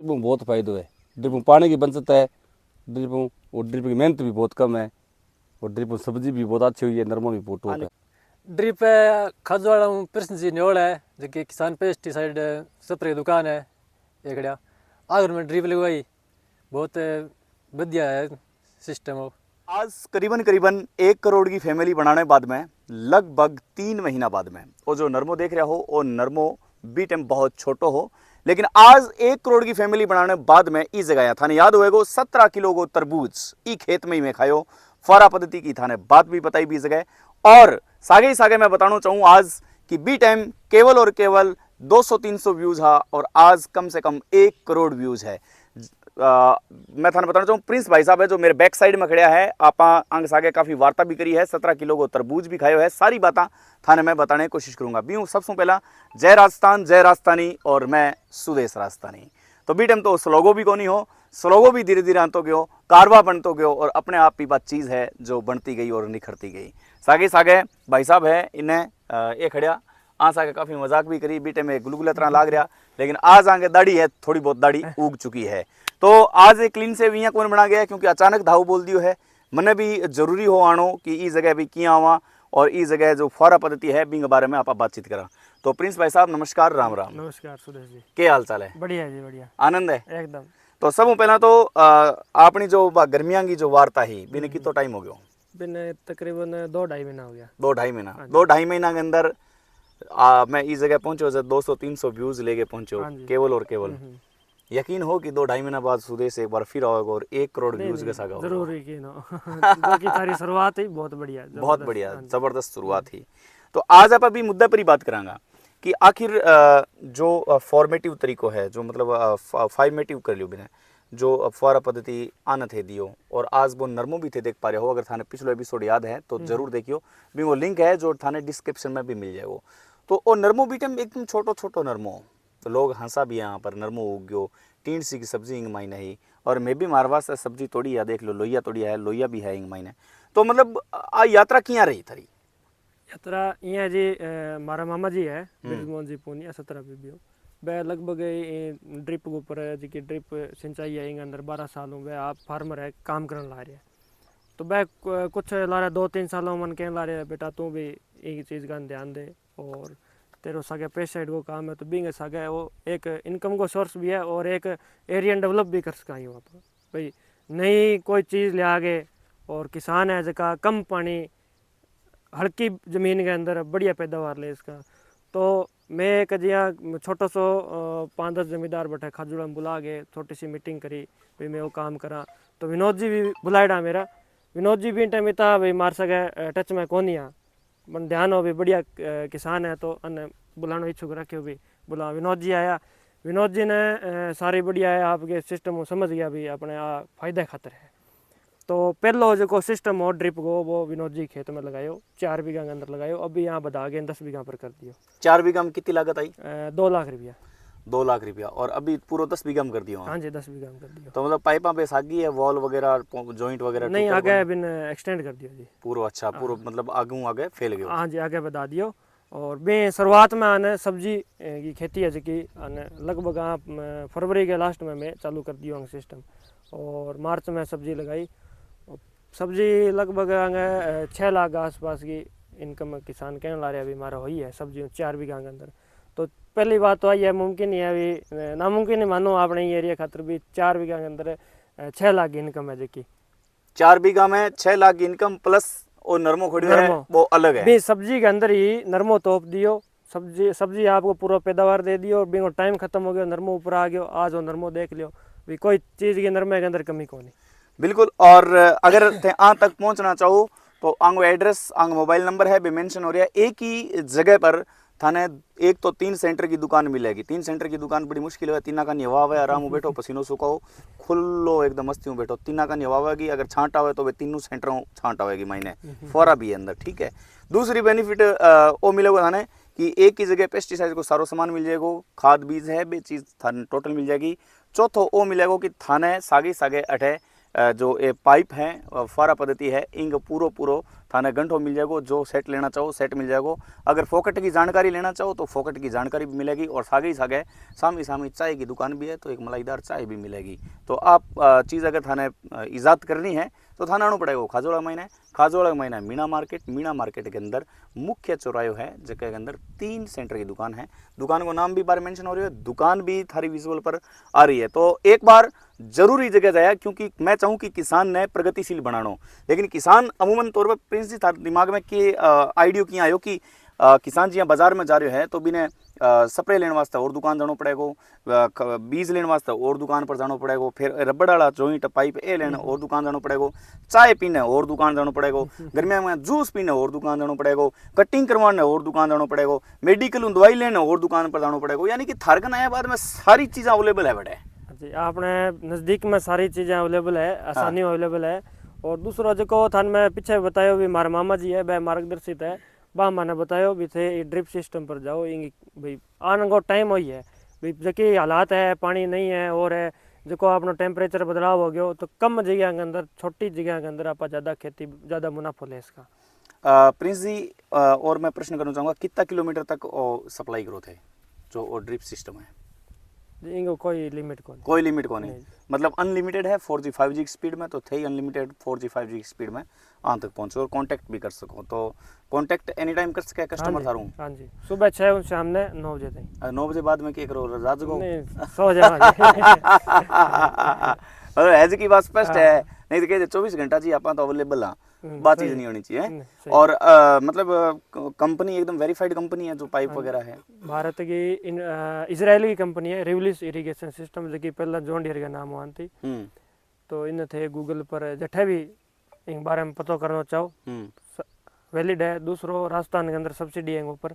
Drip बहुत फायदो है। ड्रिप में पानी की बचत है, ड्रिप में और ड्रिप की मेहनत भी बहुत कम है, और ड्रिप में सब्जी भी बहुत अच्छी हुई है, नरमा भी बहुत टॉप है। ड्रिप खाजवाड़ा कृष्ण जी न्योल है जो कि किसान पेस्टिसाइड स्प्रे दुकान है एकड़िया आगर में ड्रिप लगवाई बहुत बढ़िया है सिस्टम हो। आज करीबन करीबन 1 करोड़ की फैमिली बनाने बाद में लगभग 3 महीना बाद में वो जो नरमो देख रहा हो वो नरमो बी टाइम बहुत छोटो हो, लेकिन आज 1 करोड़ की फैमिली बनाने बाद में ई जगह थाने याद होएगो 17 किलो को तरबूज ई खेत में ही मैं खायो। फुवारा पद्धति की थाने बात भी बताई भी जगह, और सागे ही सागे मैं बताना चाहूँ आज कि बी टाइम केवल और केवल 200-300 व्यूज है और आज कम से कम 1 करोड़ व्यूज है। मैं थाने बताना चाहूँ प्रिंस भाई साहब है जो मेरे बैक साइड में खड़िया है, आप अंग सागे काफी वार्ता भी करी है, 17 किलो को तरबूज भी खायो है, सारी बातें थाने मैं बताने की कोशिश करूंगा। भी हूँ सबसे पहला जय राजस्थान जय राजस्थानी और मैं सुदेश राजस्थानी। तो बी टाइम तो स्लोगो भी कोनी हो, स्लोगो भी धीरे धीरे आंतो गयो, कारवा बनतो गयो और अपने आप की बात चीज है जो बनती गई और निखरती गई। सागे सागे भाई साहब है इन्हें ये खड़िया आ सागे काफी मजाक भी करी, बीटे में गुलगुला तरह लाग रहा, लेकिन आज आगे दाढ़ी है, थोड़ी बहुत दाढ़ी उग चुकी है। तो आज एक क्लीन से वियाँ कौन बना गया क्योंकि अचानक धाव बोल दियो है, मने भी जरूरी हो आनो कि ई जगह भी किया आवा और ई जगह जो फुवारा पद्धति है बिंग बारे में आप बातचीत करा। तो प्रिंस भाई साहब नमस्कार, राम राम। नमस्कार सुदेश जी, क्या हाल चाल है? बढ़िया है जी, बढ़िया आनंद है एकदम। तो सब पहला तो अपनी जो गर्मियां की जो वार्ता ही बिने कितो टाइम हो गयो? बिन तकरीबन 2-2.5 महीना हो गया। 2-2.5 महीना, 2-2.5 महीना के अंदर मैं इस जगह पहुंचो 200-300 व्यूज लेके पहुंचो केवल और केवल। यकीन हो कि 2-2.5 महीना बाद सुदेश एक बार फिर आओगे और 1 करोड़ व्यूज के साथ जरूर यकीन हो क्योंकि तारी शुरुआत ही बहुत बढ़िया, बहुत बढ़िया जबरदस्त शुरुआत थी। तो आज आप अभी मुद्दे पर ही बात करांगा कि आखिर जो फॉर्मेटिव तरीको है, जो मतलब फॉर्मेटिव कर लियो बिना जो फुवारा पद्धति आना थे दियो, और आज वो नरमो भी थे देख पा रहे हो, अगर थाने पिछले एपिसोड याद है तो जरूर देखियो, भी वो लिंक है जो थाने डिस्क्रिप्शन में भी मिल जाए वो। तो वो नरमो भी टाइम एकदम छोटो छोटो नरमो, तो लोग हंसा भी यहाँ पर नरमो उग गयो, 3 सी की सब्जी इंग माई नहीं, और मैं भी मारवा से सब्जी तोड़ी या देख लो, लोहिया तोड़ी है, लोहिया भी है इंग माई। तो मतलब आ यात्रा किया रही थारी? यात्रा यहाँ जी मारा मामा जी है ब्रिजमोहन जी पूनिया 17 बीबीओ वह लगभग ड्रिप के ऊपर है जी ड्रिप सिंचाई है इंग अंदर 12 सालों वह आप फार्मर है काम करने ला रहे हैं। तो वह कुछ ला रहा 2-3 सालों मन कह ला रहे बेटा तू भी एक चीज़ का ध्यान दे और तेरे सागे पेस्टिसाइड वो काम है तो बिंग सागे वो एक इनकम को सोर्स भी है और एक एरिया डेवलप भी कर सका वहाँ पर भाई नई कोई चीज़ ले आगे। और किसान है जका कम पानी हल्की ज़मीन के अंदर बढ़िया पैदावार ले इसका। तो मैं एक जिया छोटो सो 5-10 जमींदार बैठे खाजूड़ा में बुला के छोटी सी मीटिंग करी भाई मैं वो काम करा। तो विनोद जी भी बुलाएड़ा मेरा, विनोद जी भी टाइम इतना भाई मार सके टच में कौन आ मन ध्यान हो भी बढ़िया किसान है तो अन बुलाना इच्छुक रखे भी बुला। विनोद जी आया, विनोद जी ने सारी बढ़िया है आपके सिस्टम को समझ गया भी अपने फायदे खातर है। तो पहलो जो सिस्टम हो ड्रिप को वो विनोद जी खेत में लगायो 4 बीघा के अंदर लगायो, अभी यहाँ बता के 10 बीघा पर कर दियो। 4 बीघा में कितनी लागत आई? 2 लाख रुपया। 2 लाख रुपया, और अभी पूरा 10 बीघा में कर दिया? हाँ जी 10 बीघा में कर दिया। तो मतलब पाइपा पे सागी है, वॉल वगैरह जॉइंट वगैरह नहीं आगे बिन एक्सटेंड कर दियो जी पूरा। अच्छा पूरा मतलब आगे आगे फैल गयो? हाँ जी आगे बता दियो। और बे शुरुआत में आने सब्जी की खेती है जी आने लगभग आप फरवरी के लास्ट में मैं चालू कर दियो सिस्टम, और मार्च में सब्जी लगाई। सब्जी लगभग 6 लाख आसपास की इनकम किसान कहने ला रहे अभी हमारा हुई है सब्जी 4 बीघा के अंदर। तो पहली बात तो आई है मुमकिन है अभी नामुमकिन है मानो अपने एरिया खातर भी 4 बीघा के अंदर 6 लाख की इनकम है जी। 4 बीघा में 6 लाख की इनकम प्लस और नरमो खड़ियो है वो अलग है। भी सब्जी के अंदर ही नरमो तोप दियो, सब्जी आपको पूरा पैदावार दे दियो, बिंगो टाइम खत्म हो गया नरमो ऊपर आ गयो, आज वो नरमो देख लियो भी कोई चीज़ की नरमे के अंदर कमी को नहीं। बिल्कुल। और अगर आ तक पहुंचना चाहो तो आंगो एड्रेस आंगो मोबाइल नंबर है भी मेंशन हो रहा है। एक ही जगह पर थाने एक तो 3 सेंटर की दुकान मिलेगी। 3 सेंटर की दुकान बड़ी मुश्किल है, 3 का नहीं हवा है, आराम हो बैठो पसीनो सुखाओ खुल्लो एकदम मस्ती में बैठो। 3 का नहीं हवा की अगर छांट आवे तो वे तीनों सेंटरों छांट आवेगी महीने, फौरा भी है अंदर। ठीक है, दूसरी बेनिफिट वो मिलेगा थाने कि एक ही जगह पेस्टिसाइड को सारो सामान मिल जाएगा, खाद बीज है बे चीज़ थाने टोटल मिल जाएगी। चौथो वो मिलेगा कि थाने सागे सागे अठे जो ये पाइप है फुवारा पद्धति है इंग पूरो थाने घंटों मिल जाएगो, जो सेट लेना चाहो सेट मिल जाएगो। अगर फोकट की जानकारी लेना चाहो तो फोकट की जानकारी भी मिलेगी, और सागे ही सागे सामी सामी चाय की दुकान भी है, तो एक मलाईदार चाय भी मिलेगी। तो आप चीज़ अगर थाने ईजाद करनी है तो थाना आना पड़ेगा खाजोड़ा महीना मीना मार्केट के अंदर मुख्य चौरायो है, जगह के अंदर 3 सेंटर की दुकान है। दुकान को नाम भी बार मेंशन हो रही है, दुकान भी थारी विजुअल पर आ रही है। तो एक बार जरूरी जगह जाया, क्योंकि मैं चाहूँ कि किसान ने प्रगतिशील बनानो, लेकिन किसान अमूमन तौर पर प्रिंस जी थारे दिमाग में कि आइडियो की आयो कि किसान जी बाजार में जा रहे हैं तो बिने स्प्रे लेने वास्ते और दुकान जाना पड़ेगो, बीज लेने वास्ते और दुकान पर जाना पड़ेगो, फिर रबड़ वाला जॉइंट पाइप ए लेने और दुकान जाना पड़ेगो, चाय पीने और दुकान जाना पड़ेगो, गर्मियों में जूस पीने और दुकान जाना पड़ेगो, कटिंग करवाने और दुकान जाना पड़ेगो, मेडिकल दवाई लेने और दुकान पर जाना पड़ेगो। यानी कि थारकन आया बाद में सारी चीज़ें अवेलेबल है बड़े जी, आपने नज़दीक में सारी चीज़ें अवेलेबल है, आसानी अवेलेबल है। और दूसरा जो थान मैं पीछे बतायो भी मारे मामा जी है, वह मार्गदर्शित है, बा मैंने बतायो भी थे ड्रिप सिस्टम पर जाओ, भाई आने को टाइम हुई है भाई, जबकि हालात है पानी नहीं है और है जो अपना टेम्परेचर बदलाव हो गया, तो कम जगह के अंदर छोटी जगह के अंदर आप ज़्यादा खेती ज़्यादा मुनाफा ले इसका। प्रिंस जी और मैं प्रश्न करना चाहूँगा, कितना किलोमीटर तक सप्लाई ग्रोथ है जो ड्रिप सिस्टम है? इनको कोई लिमिट को नहीं, मतलब अनलिमिटेड है 4G 5G की स्पीड में, तो थे ही अनलिमिटेड 4G 5G की स्पीड में आन तक पहुँचो और कांटेक्ट भी कर सको। तो कांटेक्ट एनी टाइम कर सके कस्टमर थारू? हाँ जी, सुबह 6 बजे शाम ने 9 बजे तक। 9 बजे बाद में क्या करो, रात को सो जाओ मतलब ऐज की बात स्पष्ट है, नहीं तो कहते 24 घंटा जी आप तो अवेलेबल हाँ, बात चीज नहीं होनी चाहिए। और मतलब कंपनी एकदम वेरीफाइड कंपनी है जो पाइप वगैरह है? भारत की इजराइल की कंपनी है, रिवलिस इरिगेशन सिस्टम, जो कि पहला जॉन डियर का नाम हुआ थी। तो इन थे गूगल पर जठे भी इन बारे में पता करना चाहो वैलिड है। दूसरो राजस्थान के अंदर सब्सिडी है ऊपर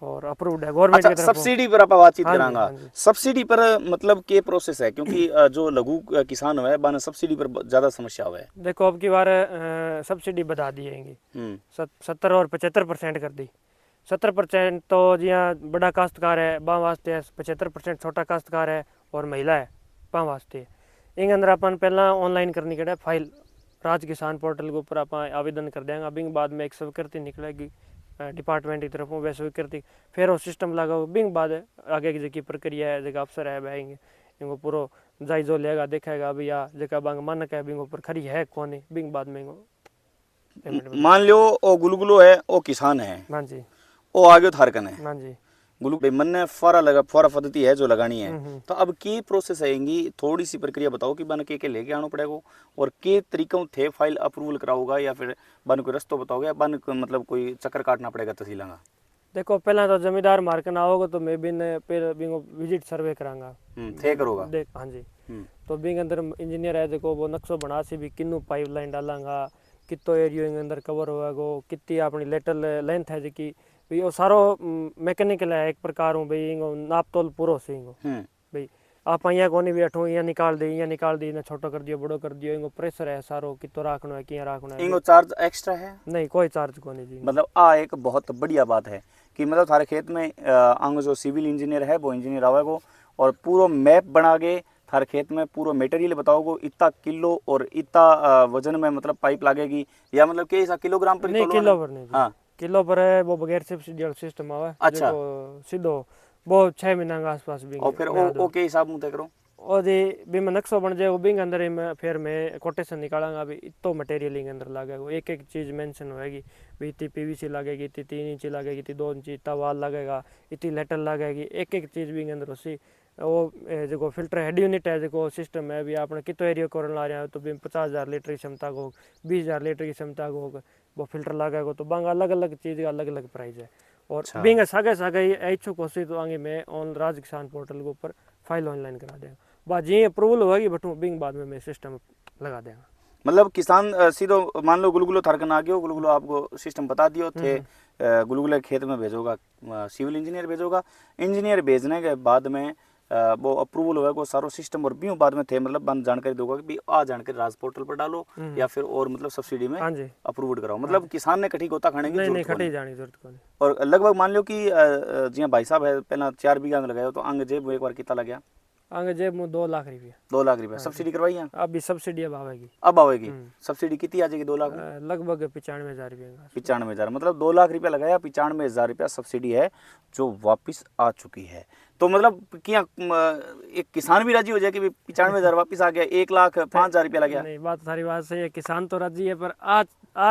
और अप्रूव्ड है गवर्नमेंट की तरफ। सब्सिडी पर आप बातचीत करांगा। सब्सिडी पर मतलब के प्रोसेस है, क्योंकि जो लघु किसान है बाने सब्सिडी पर ज्यादा समस्या है। देखो अब की बार सब्सिडी बढ़ा दी है, 70 और 75% कर दी। 70% तो जिया बड़ा काश्तकार है बा वास्ते है, 75% छोटा काश्तकार है और महिला है बा वास्ते। इन अंदर अपन पहला ऑनलाइन करनी कड़े फाइल राज किसान पोर्टल के ऊपर आप आवेदन कर देंगे। अभी बाद में एक स्वीकृति निकलेगी डिपार्टमेंट की तरफ वह स्वीकृति, फिर वो सिस्टम लगाओ। बिंग बाद आगे की जो प्रक्रिया है, जगह अफसर है बहेंगे इनको पूरा जायजो लेगा, देखेगा अभी या जगह बांग मानक है बिंग ऊपर खरी है कौन है। बिंग बाद में मान लो ओ गुलगुलो है ओ किसान है, हाँ जी, ओ आगे थारकन है, हाँ जी, गुलगुलो मन ने फौरा पद्धति है जो लगानी है। तो अब की प्रोसेस आएंगी, थोड़ी सी प्रक्रिया बताओ कि बन के लेके आना पड़ेगा और के तरीकों थे फाइल अप्रूवल कराओगा, या फिर बन कोई रस्तो बताओगे, बन मतलब कोई चक्कर काटना पड़ेगा तहसील का? देखो पहला तो जमींदार मार्कन आओगे तो मैं बिन विजिट सर्वे करांगा थे करोगा देख। हाँ जी, तो बिंग अंदर इंजीनियर है देखो वो नक्शो बना सी भी किन्नू पाइप लाइन डालांगा, कितो एरियो के अंदर कवर होगा, कितनी अपनी लेटल लेंथ है जी भाई वो सारो मैकेनिकल है एक प्रकार हूँ भाई नाप तोल पूरा से भाई आप यहाँ को नहीं भी अठो यहाँ निकाल दी ना छोटो कर दियो बड़ो कर दियो। इनको प्रेशर है सारो कितो राखना है किया राखना है। इनको चार्ज एक्स्ट्रा है? नहीं कोई चार्ज को नहीं जी। मतलब एक बहुत बढ़िया बात है कि मतलब थारे खेत में आंग जो सिविल इंजीनियर है वो इंजीनियर आवेगो और पूरा मैप बना के थारे खेत में पूरा मटेरियल बताओगो, इतना किलो और इतना वजन में मतलब पाइप लगेगी, या मतलब के ऐसा किलोग्राम पर? नहीं किलो पर नहीं, हाँ किलो पर है वो बगैर सब्सिडी सिस्टम आवे। अच्छा, सीधो वो 6 महीना के आसपास भी। और फिर ओके हिसाब मुझे करो और जी भी मैं नक्शा बन जाए वो बिंग अंदर में फिर मैं कोटेशन निकालांगा अभी इतो मटेरियल के अंदर लगेगा, एक एक चीज़ मेंशन होएगी भी इतनी PVC लगेगी, इतनी 3 इंची लगेगी, इतनी 2 इंची, इतना वाल लगेगा, इतनी लेटर लगेगी, एक एक चीज़ भी अंदर उसी वो जो फिल्टर हेड यूनिट है जो सिस्टम है भी आपने कितो एरिया करने ला रहे हैं तो भी 50,000 लीटर की क्षमता को 20,000 लीटर की क्षमता को वो फिल्टर लगेगा। तो बांग अलग अलग चीज़ का अलग अलग प्राइस है। और बिंग सागे इच्छुक हो सी तो आगे मैं ऑन राज किसान पोर्टल के ऊपर फाइल ऑनलाइन करा देगा, बाद जी अप्रूवल होगी बटू बिंग बाद में मैं सिस्टम लगा देगा। मतलब किसान सीधो मान लो गुलगुलो थारकन आ गयो, गुलगुलो आपको सिस्टम बता दियो थे, गुलगुले खेत में भेजोगा, सिविल इंजीनियर भेजोगा, इंजीनियर भेजने के बाद में वो अप्रूवल होगा वो सारो सिस्टम और भी बाद में थे मतलब बंद जानकारी दोगा कि आ जानकारी राज पोर्टल पर डालो या फिर और मतलब सब्सिडी में अप्रूवड कराओ। मतलब किसान ने कठी गोता खाने की नहीं खटी जानी जरूरत को नहीं। और लगभग मान लो कि जी भाई साहब है पहला 4 बीघा में लगाया तो अंग जेब एक बार कितना लग गया? आगे जेब में 2 लाख रुपया 2 लाख रुपया सब्सिडी करवाई है? अभी सब्सिडी अब आवेगी अब आवेगी सब्सिडी कितनी आ जाएगी 2 लाख में? लगभग 95,000 रुपया 95,000 मतलब 2 लाख रुपया लगाया, 95,000 रुपया सब्सिडी है जो वापस आ चुकी है। तो मतलब क्या एक किसान भी राजी हो जाए कि 95,000 वापस आ गया, 1,05,000 रुपया लग गया? नहीं, बात सारी बात सही है, किसान तो राजी है, पर आज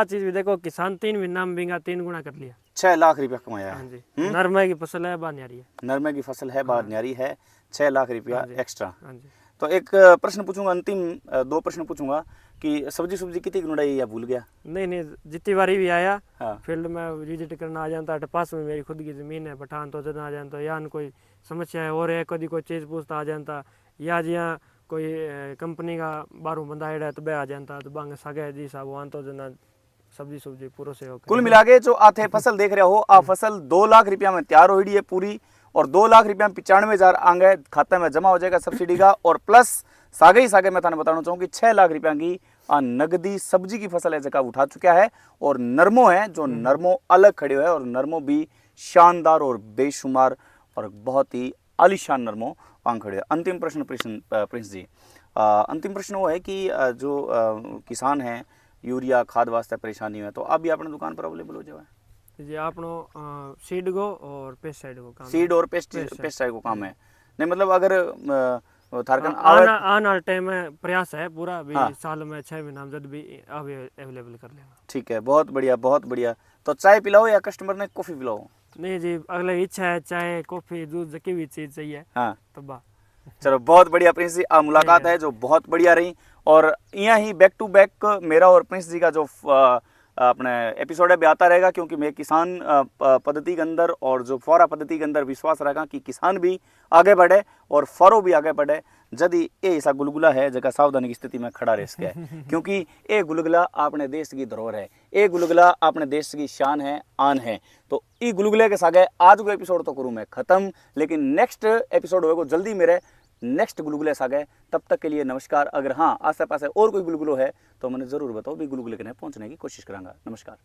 चीज भी देखो, किसान 3 महीना में बीघा 3 गुना कर लिया। 6 लाख रुपया कमाया हाँ है। जी, नरमे की फसल है, बात न्यारी है। नरमे की फसल है, बात न्यारी है, 6 लाख रुपया एक्स्ट्रा। हाँ जी। तो एक प्रश्न पूछूंगा, अंतिम 2 प्रश्न पूछूंगा कि सब्जी कितनी गुणाई या भूल गया? नहीं, जितनी बारी भी आया हाँ। फील्ड में विजिट करना आ जाता है, पास में मेरी खुद की जमीन है, पठान तो जदा आ जाता या कोई समस्या है और है, कभी कोई चीज़ पूछता आ जाता, या जिया कोई कंपनी का बारू बंदा है तो बह आ जाता, तो बांग सगे जी साहब वहाँ तो जना सब्जी पूरा से हो। कुल मिला के जो आथे फसल देख रहे हो, आ फसल 2 लाख रुपया में तैयार हो रही है पूरी, और 2 लाख रुपया में 95,000 आगे खाते में जमा हो जाएगा सब्सिडी का, और प्लस सागे मैं थाने बताना चाहूँ कि 6 लाख रुपया की नगदी सब्जी की फसल है जगह उठा चुका है। और नरमो है जो नरमो अलग खड़े हुए है, और नरमो भी शानदार और बेशुमार और बहुत ही आलीशान नरमो आंग खड़े है। अंतिम प्रश्न प्रिंस जी, अंतिम प्रश्न वो है कि जो किसान है यूरिया खाद वास्ते परेशानी है, तो अब भी अपने दुकान पर अवेलेबल हो जाए जी? आपनो सीड गो और पेस्टिसाइड को काम, सीड और पेस्टिसाइड को काम है। नहीं मतलब अगर थारकन आने टाइम में प्रयास है पूरा भी, साल में 6 महीना जब भी अवेलेबल कर लेगा। ठीक है, बहुत बढ़िया बहुत बढ़िया। तो चाय पिलाओ या कस्टमर ने कॉफी पिलाओ? नहीं जी, अगले इच्छा है चाय कॉफी दूध जकी भी चीज चाहिए। हाँ तब चलो बहुत बढ़िया प्रिंस जी, मुलाकात है जो बहुत बढ़िया रही, और यहाँ ही बैक टू बैक मेरा और प्रिंस जी का जो अपने एपिसोड है भी आता रहेगा, क्योंकि मैं किसान पद्धति के अंदर और जो फौरा पद्धति के अंदर विश्वास रखा कि किसान भी आगे बढ़े और फौरो भी आगे बढ़े। यदि ये ऐसा गुलगुला है जगह सावधानी की स्थिति में खड़ा रह सके, क्योंकि ये गुलगुला अपने देश की धरोहर है, ये गुलगुला अपने देश की शान है, आन है। तो ई गुलगुले के सागे आज को एपिसोड तो करूँ मैं खत्म, लेकिन नेक्स्ट एपिसोड होगा जल्दी मेरे नेक्स्ट गुलगुले सागे। तब तक के लिए नमस्कार। अगर हाँ आस पास और कोई गुलगुलो है तो मैंने जरूर बताओ भी, गुलगुले के पहुंचने की कोशिश करांगा। नमस्कार।